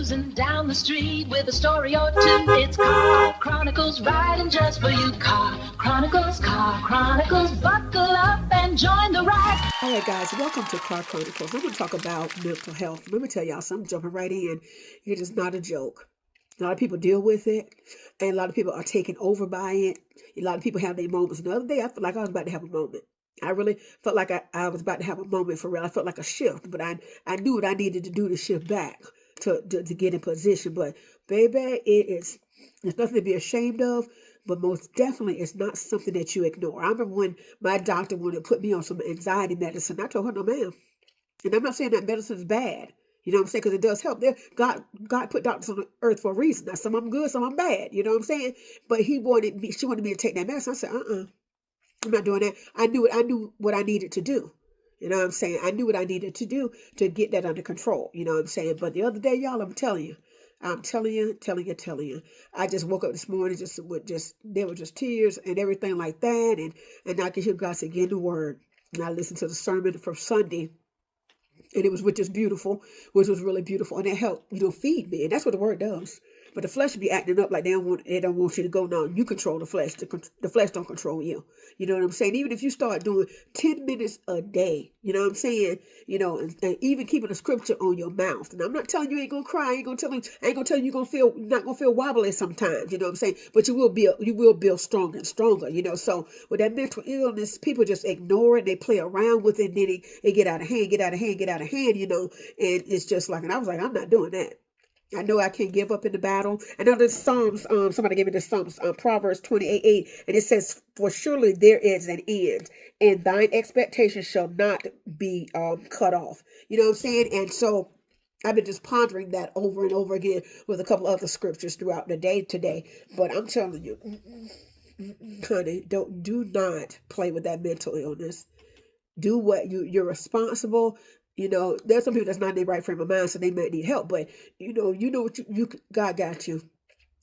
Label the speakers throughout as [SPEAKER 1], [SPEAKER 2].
[SPEAKER 1] Cruising down the street with a story or two. It's Car Chronicles, riding just for you. Car Chronicles, buckle up and join the ride.
[SPEAKER 2] All right, guys, welcome to Car Chronicles. I'm going to talk about mental health. Let me tell y'all something, jumping right in. It is not a joke. A lot of people deal with it, and a lot of people are taken over by it. A lot of people have their moments. The other day, I felt like I was about to have a moment. I really felt like I was about to have a moment for real. I felt like a shift, but I knew what I needed to do to shift back to get in position. But baby, it's nothing to be ashamed of, but most definitely it's not something that you ignore. I remember when my doctor wanted to put me on some anxiety medicine. I told her, no, ma'am. And I'm not saying that medicine is bad. You know what I'm saying? Because it does help. God put doctors on the earth for a reason. Now, some of them good, some of them bad. You know what I'm saying? But she wanted me to take that medicine. I said, I'm not doing that. I knew what I needed to do. You know what I'm saying? I knew what I needed to do to get that under control. You know what I'm saying? But the other day, y'all, I'm telling you. I just woke up this morning there were just tears and everything like that. And I could hear God say, get in the word. And I listened to the sermon from Sunday. And it was which was really beautiful. And it helped, feed me. And that's what the word does. But the flesh be acting up like they don't want you to go. No, you control the flesh. The flesh don't control you. You know what I'm saying? Even if you start doing 10 minutes a day, you know what I'm saying? And even keeping a scripture on your mouth. And I'm not telling you ain't gonna cry. I ain't gonna tell you you're not gonna feel wobbly sometimes. You know what I'm saying? But you will build stronger and stronger. So with that mental illness, people just ignore it. They play around with it. And then they get out of hand. And it's just like, and I was like, I'm not doing that. I know I can't give up in the battle. I know there's Psalms, somebody gave me the Psalms, Proverbs 28:8, and it says, for surely there is an end, and thine expectation shall not be cut off. You know what I'm saying? And so I've been just pondering that over and over again with a couple other scriptures throughout the day today. But I'm telling you, honey, do not play with that mental illness. Do what you're responsible. There's some people that's not in their right frame of mind, so they might need help. But what God got you.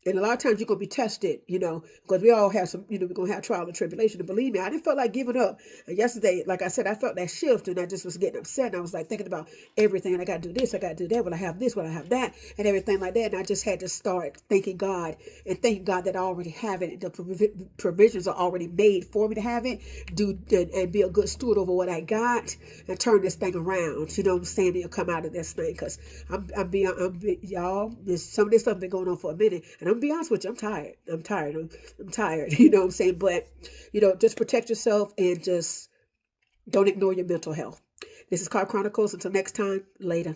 [SPEAKER 2] And a lot of times you're going to be tested, because we all have we're going to have trial and tribulation. And believe me, I didn't feel like giving up. And yesterday, like I said, I felt that shift and I just was getting upset. And I was like thinking about everything. And I got to do this, I got to do that. Will I have this? Will I have that? And everything like that. And I just had to start thanking God that I already have it. The provisions are already made for me to have it. And be a good steward over what I got and turn this thing around. You know what I'm saying? You'll come out of this thing. Because y'all, some of this stuff been going on for a minute. And I'm be honest with you, I'm tired. I'm tired. You know what I'm saying? But, just protect yourself and just don't ignore your mental health. This is Car Chronicles. Until next time, later.